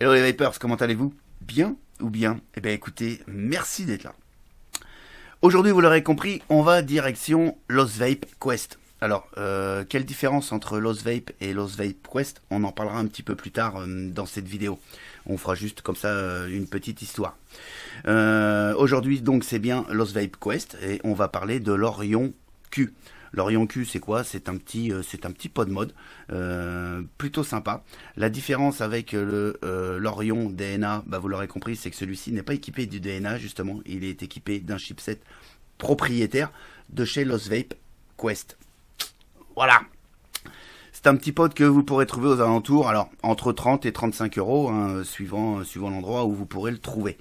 Hello les Vipers, comment allez-vous? Bien ou bien? Eh bien écoutez, merci d'être là. Aujourd'hui, vous l'aurez compris, on va direction Lost Vape Quest. Alors, quelle différence entre Lost Vape et Lost Vape Quest? On en parlera un petit peu plus tard dans cette vidéo. On fera juste comme ça une petite histoire. Aujourd'hui, donc, c'est bien Lost Vape Quest et on va parler de l'Orion Q. L'Orion Q, c'est quoi? C'est un petit pod mode plutôt sympa. La différence avec l'Orion DNA, bah, vous l'aurez compris, c'est que celui-ci n'est pas équipé du DNA justement. Il est équipé d'un chipset propriétaire de chez Lost Vape Quest. Voilà. C'est un petit pod que vous pourrez trouver aux alentours, alors entre 30 et 35 euros, hein, suivant l'endroit où vous pourrez le trouver.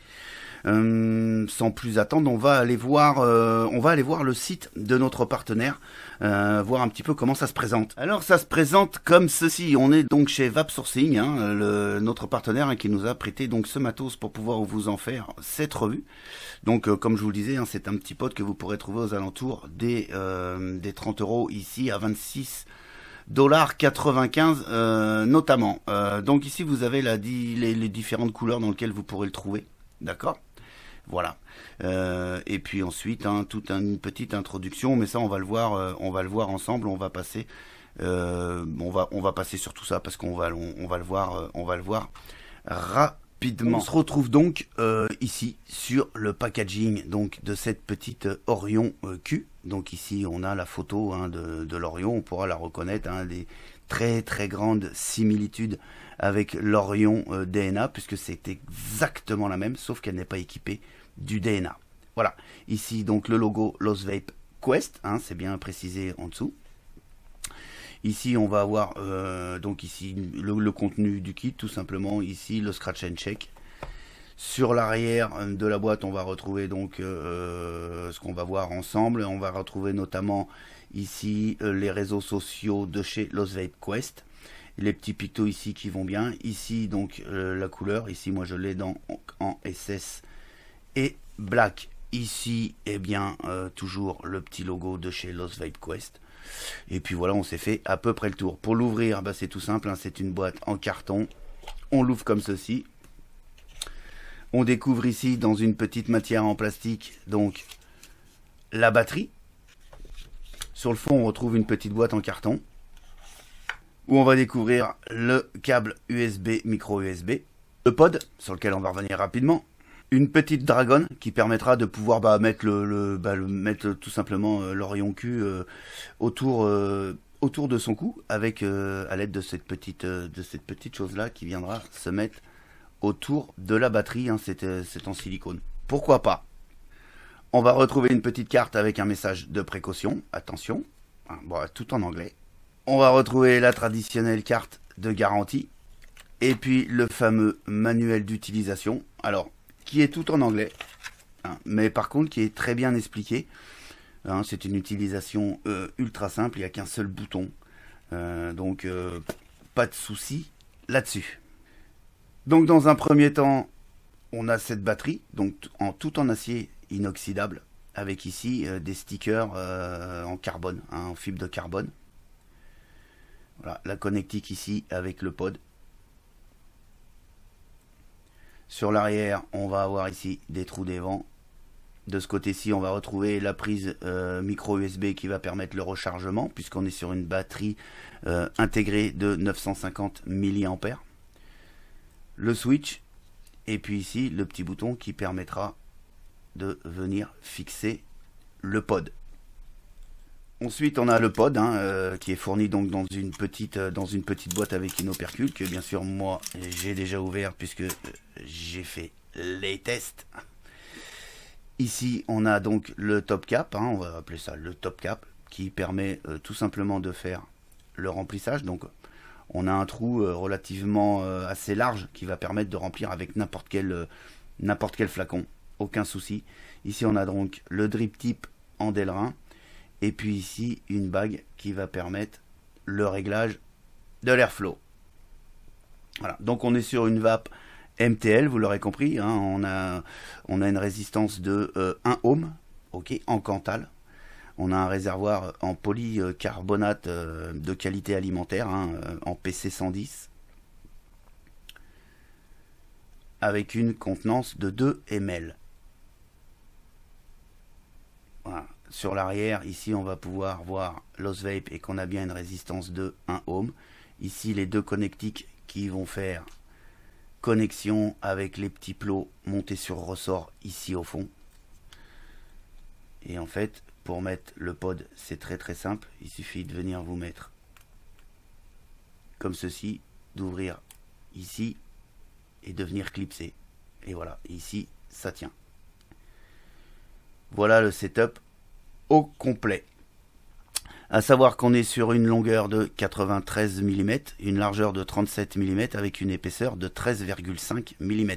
Sans plus attendre, on va aller voir le site de notre partenaire, voir un petit peu comment ça se présente. Alors ça se présente comme ceci. On est donc chez Vape Sourcing, hein, notre partenaire hein, qui nous a prêté donc ce matos pour pouvoir vous en faire cette revue. Donc comme je vous le disais, hein, c'est un petit pod que vous pourrez trouver aux alentours des 30 euros ici à 26,95 notamment. Donc ici vous avez les différentes couleurs dans lesquelles vous pourrez le trouver. D'accord? Voilà. Et puis ensuite, hein, toute une petite introduction, mais ça on va le voir ensemble. On va passer, on va passer sur tout ça parce qu'on va le voir rapidement. On se retrouve donc ici sur le packaging donc de cette petite Orion Q. Donc ici on a la photo hein, de l'Orion. On pourra la reconnaître. Hein, des très très grandes similitudes avec l'Orion DNA puisque c'est exactement la même sauf qu'elle n'est pas équipée du DNA. Voilà, ici donc le logo Lost Vape Quest, hein, c'est bien précisé en dessous. Ici on va avoir donc ici le contenu du kit tout simplement, ici le scratch and check. Sur l'arrière de la boîte on va retrouver donc ce qu'on va voir ensemble, on va retrouver notamment ici les réseaux sociaux de chez Lost Vape Quest. Les petits pictos ici qui vont bien. Ici donc la couleur. Ici moi je l'ai en SS et Black. Ici eh bien toujours le petit logo de chez Lost Vape Quest. Et puis voilà, on s'est fait à peu près le tour. Pour l'ouvrir, bah, c'est tout simple. Hein, c'est une boîte en carton. On l'ouvre comme ceci. On découvre ici dans une petite matière en plastique donc la batterie. Sur le fond on retrouve une petite boîte en carton où on va découvrir le câble USB, micro USB, le pod sur lequel on va revenir rapidement, une petite dragonne qui permettra de pouvoir mettre mettre tout simplement l'Orion Q autour de son cou avec à l'aide de cette petite chose là qui viendra se mettre autour de la batterie. Hein, c'est en silicone. Pourquoi pas? On va retrouver une petite carte avec un message de précaution. Attention, hein, bon, tout en anglais. On va retrouver la traditionnelle carte de garantie et puis le fameux manuel d'utilisation, alors qui est tout en anglais, hein, mais par contre qui est très bien expliqué. Hein, c'est une utilisation ultra simple, il n'y a qu'un seul bouton, donc pas de souci là-dessus. Donc dans un premier temps, on a cette batterie, donc tout en acier inoxydable, avec ici des stickers en carbone, hein, en fibre de carbone. Voilà, la connectique ici avec le pod. Sur l'arrière, on va avoir ici des trous d'évent. De ce côté-ci, on va retrouver la prise micro USB qui va permettre le rechargement, puisqu'on est sur une batterie intégrée de 950 mAh. Le switch, et puis ici, le petit bouton qui permettra de venir fixer le pod. Ensuite, on a le pod hein, qui est fourni donc dans une petite boîte avec une opercule que bien sûr moi j'ai déjà ouvert puisque j'ai fait les tests. Ici, on a donc le top cap, hein, on va appeler ça le top cap, qui permet tout simplement de faire le remplissage. Donc, on a un trou relativement assez large qui va permettre de remplir avec n'importe quel flacon, aucun souci. Ici, on a donc le drip tip en Delrin. Et puis ici, une bague qui va permettre le réglage de l'airflow. Voilà, donc on est sur une vape MTL, vous l'aurez compris. Hein, on a une résistance de 1 ohm, ok, en Cantal. On a un réservoir en polycarbonate de qualité alimentaire, hein, en PC 110. avec une contenance de 2 ml. Voilà. Sur l'arrière, ici, on va pouvoir voir l'Oz Vape et qu'on a bien une résistance de 1 ohm. Ici, les deux connectiques qui vont faire connexion avec les petits plots montés sur ressort ici au fond. Et en fait, pour mettre le pod, c'est très simple. Il suffit de venir vous mettre comme ceci, d'ouvrir ici et de venir clipser. Et voilà, ici, ça tient. Voilà le setup au complet. À savoir qu'on est sur une longueur de 93 mm, une largeur de 37 mm avec une épaisseur de 13,5 mm.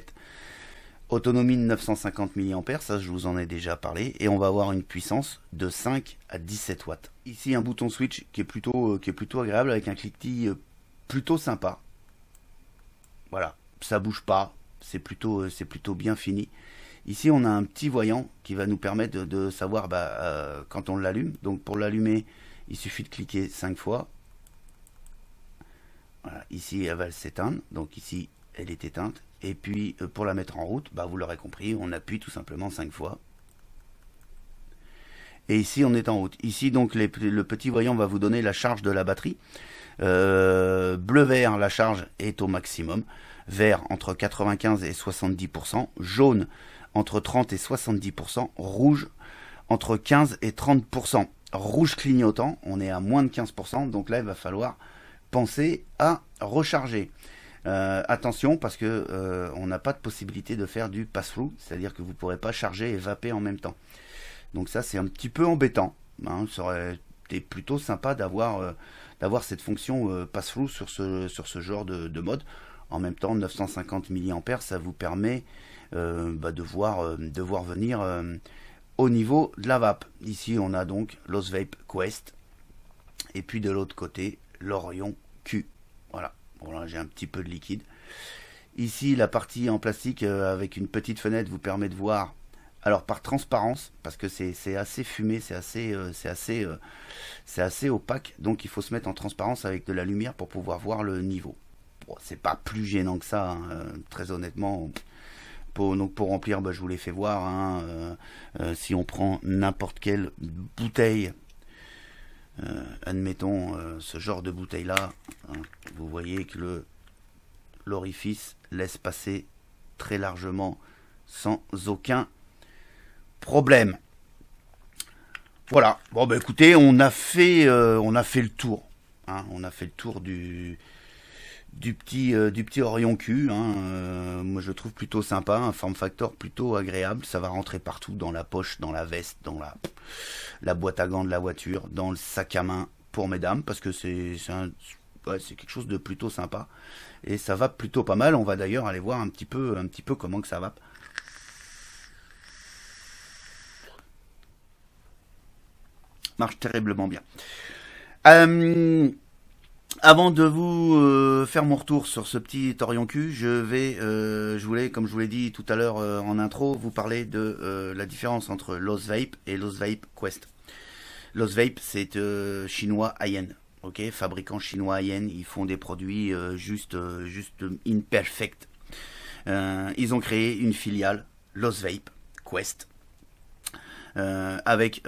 Autonomie de 950 mAh, ça je vous en ai déjà parlé, et on va avoir une puissance de 5 à 17 watts. Ici un bouton switch qui est plutôt agréable avec un cliquetis plutôt sympa. Voilà, ça bouge pas, c'est plutôt bien fini. Ici on a un petit voyant qui va nous permettre de savoir quand on l'allume. Donc pour l'allumer, il suffit de cliquer 5 fois. Voilà, ici elle va s'éteindre, donc ici elle est éteinte. Et puis pour la mettre en route, vous l'aurez compris, on appuie tout simplement 5 fois. Et ici on est en route. Ici donc le petit voyant va vous donner la charge de la batterie. Bleu-vert, la charge est au maximum. Vert entre 95 et 70%. Jaune entre 30 et 70%. Rouge entre 15 et 30%. Rouge clignotant, on est à moins de 15%. Donc là il va falloir penser à recharger. Attention parce que on n'a pas de possibilité de faire du pass-through, c'est-à-dire que vous ne pourrez pas charger et vaper en même temps. Donc ça c'est un petit peu embêtant. Ça aurait été plutôt sympa d'avoir cette fonction pass-through sur ce genre de mode. En même temps 950 mAh, ça vous permet de voir venir au niveau de la vape. Ici on a donc l'Oz Vape Quest et puis de l'autre côté l'Orion Q. Voilà. Bon là j'ai un petit peu de liquide. Ici la partie en plastique avec une petite fenêtre vous permet de voir, alors par transparence, parce que c'est assez fumé, c'est assez opaque, donc il faut se mettre en transparence avec de la lumière pour pouvoir voir le niveau. Bon, c'est pas plus gênant que ça, très honnêtement. Donc pour remplir, je vous l'ai fait voir, si on prend n'importe quelle bouteille, admettons ce genre de bouteille là, vous voyez que l'orifice laisse passer très largement sans aucun problème. Voilà, bon écoutez, on a fait le tour, on a fait le tour du petit Orion Q, moi je le trouve plutôt sympa, un form factor plutôt agréable, ça va rentrer partout, dans la poche, dans la veste, dans la boîte à gants de la voiture, dans le sac à main pour mesdames, parce que c'est quelque chose de plutôt sympa, et ça va plutôt pas mal. On va d'ailleurs aller voir un petit peu comment que ça va. Marche terriblement bien. Avant de vous faire mon retour sur ce petit Orion Q, je voulais, comme je vous l'ai dit tout à l'heure en intro, vous parler de la différence entre l'Oz Vape et l'Oz Vape Quest. L'Oz Vape, c'est chinois high-end, ok, fabricant chinois high-end, ils font des produits juste imperfect. Ils ont créé une filiale, l'Oz Vape Quest, avec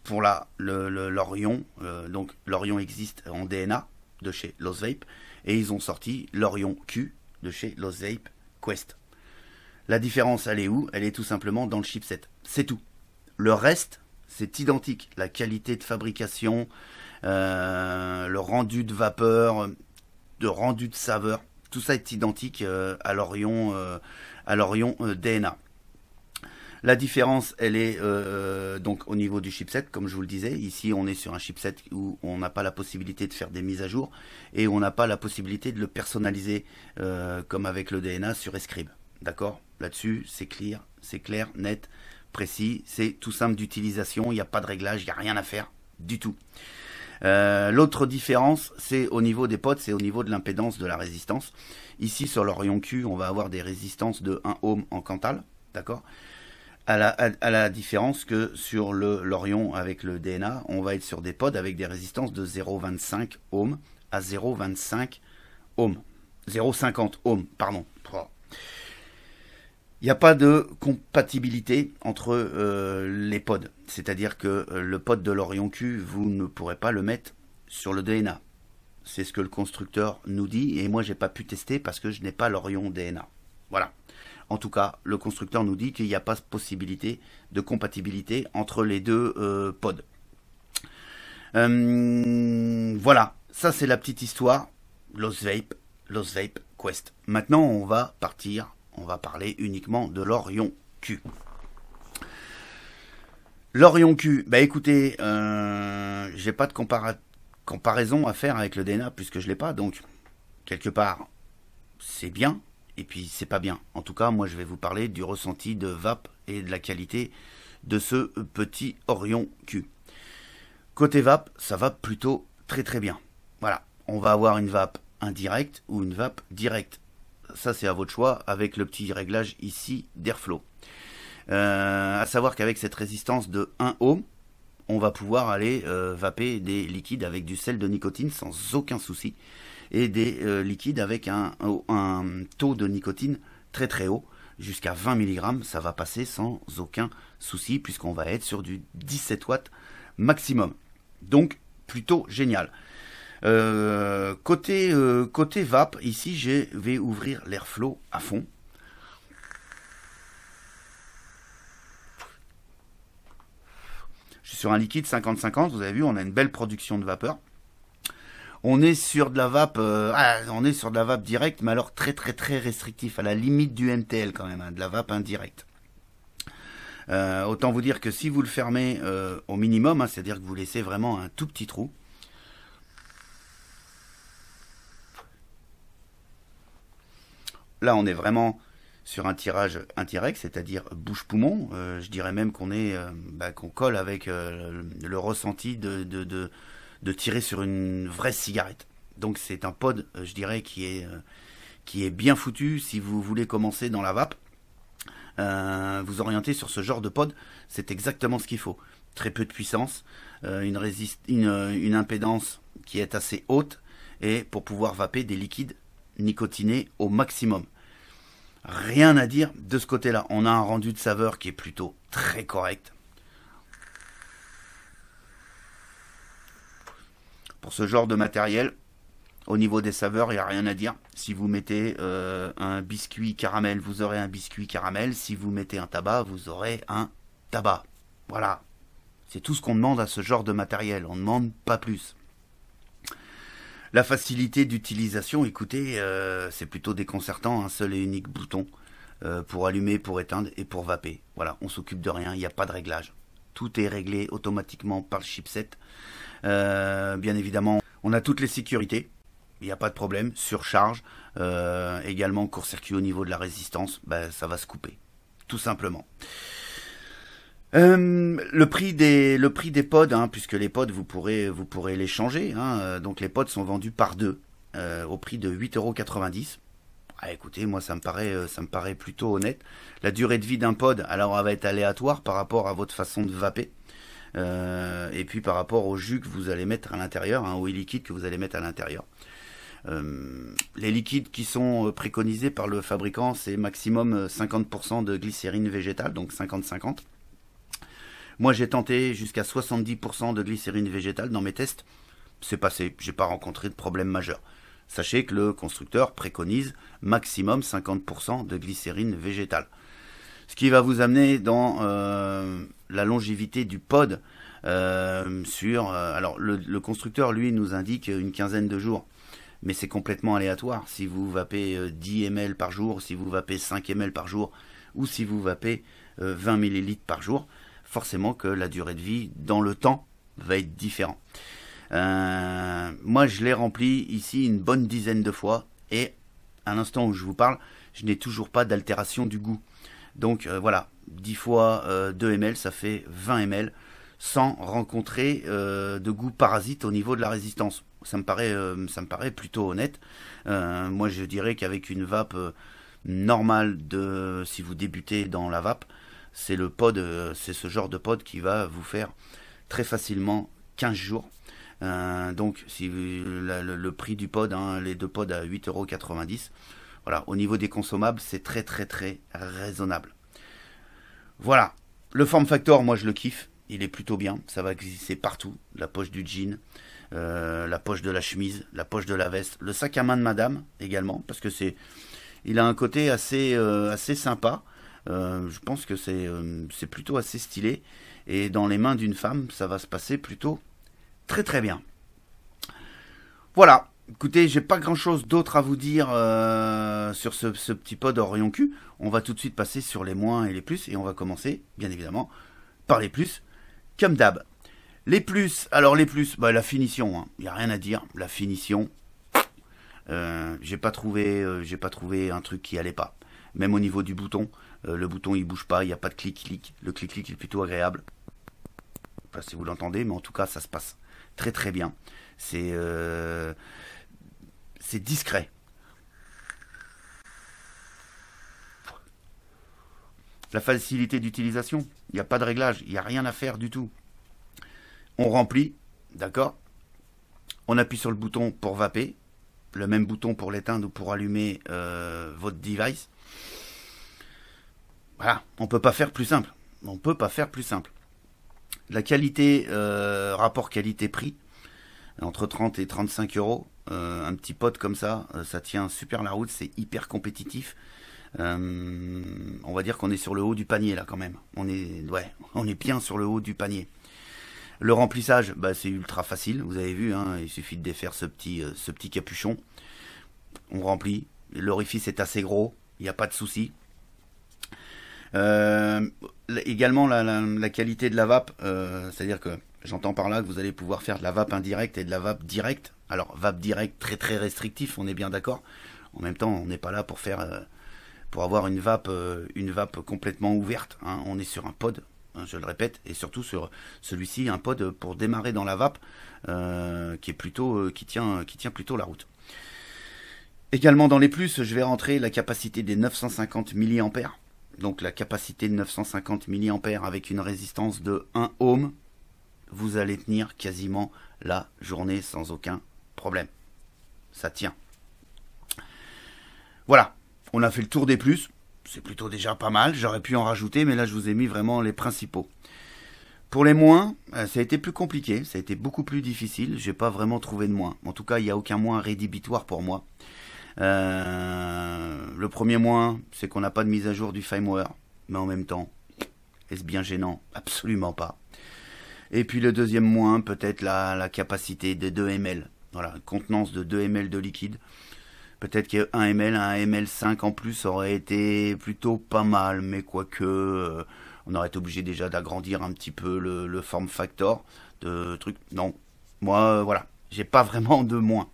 pour l'Orion, donc l'Orion existe en DNA de chez l'Oz Vape, et ils ont sorti l'Orion Q de chez l'Oz Vape Quest. La différence, elle est où? Elle est tout simplement dans le chipset, c'est tout. Le reste, c'est identique. La qualité de fabrication, le rendu de vapeur, le rendu de saveur, tout ça est identique à l'Orion DNA. La différence, elle est donc au niveau du chipset, comme je vous le disais. Ici, on est sur un chipset où on n'a pas la possibilité de faire des mises à jour et on n'a pas la possibilité de le personnaliser comme avec le DNA sur Escribe. D'accord? Là-dessus, c'est clair, net, précis. C'est tout simple d'utilisation. Il n'y a pas de réglage, il n'y a rien à faire du tout. L'autre différence, c'est au niveau des pods, c'est au niveau de l'impédance de la résistance. Ici, sur l'Orion Q, on va avoir des résistances de 1 ohm en Cantal. D'accord? À la différence que sur l'Orion avec le DNA, on va être sur des pods avec des résistances de 0,25 ohms à 0,25 ohms. 0,50 ohms, pardon. Il n'y a pas de compatibilité entre les pods. C'est-à-dire que le pod de l'Orion Q, vous ne pourrez pas le mettre sur le DNA. C'est ce que le constructeur nous dit. Et moi, j'ai pas pu tester parce que je n'ai pas l'Orion DNA. Voilà. En tout cas, le constructeur nous dit qu'il n'y a pas de possibilité de compatibilité entre les deux pods. Voilà. Ça, c'est la petite histoire. Lost Vape Quest. Maintenant, on va parler uniquement de l'Orion Q. L'Orion Q, bah écoutez, j'ai pas de comparaison à faire avec le DNA puisque je l'ai pas, donc quelque part c'est bien et puis c'est pas bien. En tout cas, moi je vais vous parler du ressenti de vape et de la qualité de ce petit Orion Q. Côté vape, ça va plutôt très très bien. Voilà, on va avoir une vape indirecte ou une vape directe. Ça c'est à votre choix avec le petit réglage ici d'Airflow. À savoir qu'avec cette résistance de 1 ohm, on va pouvoir aller vaper des liquides avec du sel de nicotine sans aucun souci et des liquides avec un taux de nicotine très très haut, jusqu'à 20 mg, ça va passer sans aucun souci puisqu'on va être sur du 17 watts maximum. Donc plutôt génial. Côté vape, ici je vais ouvrir l'Airflow à fond. Je suis sur un liquide 50-50, vous avez vu, on a une belle production de vapeur. On est sur de la vape, directe, mais alors très très très restrictif, à la limite du MTL quand même, hein, de la vape indirecte. Autant vous dire que si vous le fermez au minimum, hein, c'est-à-dire que vous laissez vraiment un tout petit trou. Là, on est vraiment sur un tirage indirect, c'est-à-dire bouche-poumon. Je dirais même qu'on qu'on colle avec le ressenti de tirer sur une vraie cigarette. Donc c'est un pod, je dirais, qui est bien foutu. Si vous voulez commencer dans la vape, vous orienter sur ce genre de pod, c'est exactement ce qu'il faut. Très peu de puissance, une impédance qui est assez haute, et pour pouvoir vaper des liquides nicotinés au maximum. Rien à dire de ce côté-là. On a un rendu de saveur qui est plutôt très correct. Pour ce genre de matériel, au niveau des saveurs, il n'y a rien à dire. Si vous mettez un biscuit caramel, vous aurez un biscuit caramel. Si vous mettez un tabac, vous aurez un tabac. Voilà. C'est tout ce qu'on demande à ce genre de matériel. On ne demande pas plus. La facilité d'utilisation, écoutez, c'est plutôt déconcertant. Un seul et unique bouton pour allumer, pour éteindre et pour vaper. Voilà, on s'occupe de rien, il n'y a pas de réglage. Tout est réglé automatiquement par le chipset. Bien évidemment, on a toutes les sécurités. Il n'y a pas de problème. Surcharge, également court-circuit au niveau de la résistance, ça va se couper. Tout simplement. Le prix des pods, hein, puisque les pods vous pourrez les changer, hein, donc les pods sont vendus par deux au prix de 8,90 €. Ah, écoutez, moi ça me paraît plutôt honnête. La durée de vie d'un pod, alors elle va être aléatoire par rapport à votre façon de vaper, et puis par rapport au jus que vous allez mettre à l'intérieur, hein, aux liquides que vous allez mettre à l'intérieur. Les liquides qui sont préconisés par le fabricant, c'est maximum 50% de glycérine végétale, donc 50-50. Moi, j'ai tenté jusqu'à 70% de glycérine végétale dans mes tests. C'est passé, j'ai pas rencontré de problème majeur. Sachez que le constructeur préconise maximum 50% de glycérine végétale. Ce qui va vous amener dans la longévité du pod. Alors, le constructeur, lui, nous indique une quinzaine de jours. Mais c'est complètement aléatoire. Si vous vapez 10 ml par jour, si vous vapez 5 ml par jour, ou si vous vapez 20 ml par jour, forcément que la durée de vie dans le temps va être différente. Moi je l'ai rempli ici une bonne dizaine de fois et à l'instant où je vous parle, je n'ai toujours pas d'altération du goût. Donc voilà, 10 fois 2 ml, ça fait 20 ml sans rencontrer de goût parasite au niveau de la résistance. Ça me paraît plutôt honnête. Moi je dirais qu'avec une vape normale, si vous débutez dans la vape, c'est ce genre de pod qui va vous faire très facilement 15 jours. Donc si le prix du pod, hein, les deux pods à 8,90 €, Voilà, au niveau des consommables, c'est très très très raisonnable. Voilà, le form factor, moi je le kiffe, il est plutôt bien, ça va exister partout, la poche du jean, la poche de la chemise, la poche de la veste, le sac à main de madame également, parce que il a un côté assez sympa, je pense que c'est plutôt assez stylé, et dans les mains d'une femme, ça va se passer plutôt très très bien. Voilà. Écoutez, j'ai pas grand chose d'autre à vous dire sur ce petit pod Orion Q. On va tout de suite passer sur les moins et les plus et on va commencer, bien évidemment, par les plus, comme d'hab. Les plus, alors les plus, bah, la finition, il n'y a rien à dire. La finition, j'ai pas trouvé un truc qui allait pas. Même au niveau du bouton, le bouton il bouge pas, il n'y a pas de clic-clic. Le clic-clic est plutôt agréable. Je sais pas si vous l'entendez, mais en tout cas ça se passe très très bien. C'est discret. La facilité d'utilisation, il n'y a pas de réglage, il n'y a rien à faire du tout. On remplit, d'accord. On appuie sur le bouton pour vaper, le même bouton pour l'éteindre ou pour allumer votre device. Voilà, on ne peut pas faire plus simple. On ne peut pas faire plus simple. La qualité, rapport qualité-prix, entre 30 et 35 euros. Un petit pot comme ça, ça tient super la route, c'est hyper compétitif. On va dire qu'on est sur le haut du panier là quand même. On est bien sur le haut du panier. Le remplissage, bah, c'est ultra facile, vous avez vu, hein, il suffit de défaire ce petit capuchon. On remplit, l'orifice est assez gros, il n'y a pas de souci. Également la qualité de la vape, c'est-à-dire que j'entends par là que vous allez pouvoir faire de la vape indirecte et de la vape directe. Alors vape directe très très restrictif, on est bien d'accord. En même temps, on n'est pas là pour avoir une vape complètement ouverte. Hein. On est sur un pod, hein, je le répète, et surtout sur celui-ci, un pod pour démarrer dans la vape qui tient plutôt la route. Également dans les plus, je vais rentrer la capacité des 950 mAh. Donc la capacité de 950 mAh avec une résistance de 1 ohm. Vous allez tenir quasiment la journée sans aucun problème. Ça tient. Voilà, on a fait le tour des plus. C'est plutôt déjà pas mal. J'aurais pu en rajouter, mais là je vous ai mis vraiment les principaux. Pour les moins, ça a été plus compliqué. Ça a été beaucoup plus difficile. J'ai pas vraiment trouvé de moins. En tout cas, il n'y a aucun moins rédhibitoire pour moi. Le premier moins, c'est qu'on n'a pas de mise à jour du firmware. Mais en même temps, est-ce bien gênant? Absolument pas. Et puis le deuxième moins, peut-être la capacité de 2 ml. Voilà, une contenance de 2 ml de liquide. Peut-être que 1 ml, un ml5 en plus aurait été plutôt pas mal, mais quoique, on aurait été obligé déjà d'agrandir un petit peu le form factor de truc. Non, moi, voilà, j'ai pas vraiment de moins.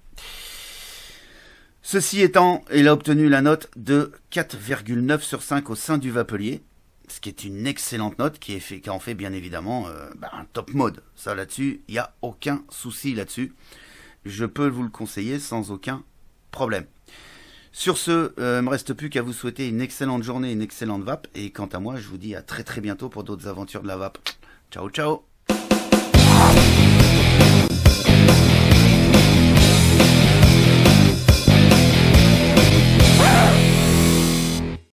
Ceci étant, il a obtenu la note de 4,9 sur 5 au sein du Vapelier. Ce qui est une excellente note qui en fait bien évidemment un top mode. Ça là-dessus, il n'y a aucun souci là-dessus. Je peux vous le conseiller sans aucun problème. Sur ce, il ne me reste plus qu'à vous souhaiter une excellente journée, une excellente vape. Et quant à moi, je vous dis à très très bientôt pour d'autres aventures de la vape. Ciao ciao.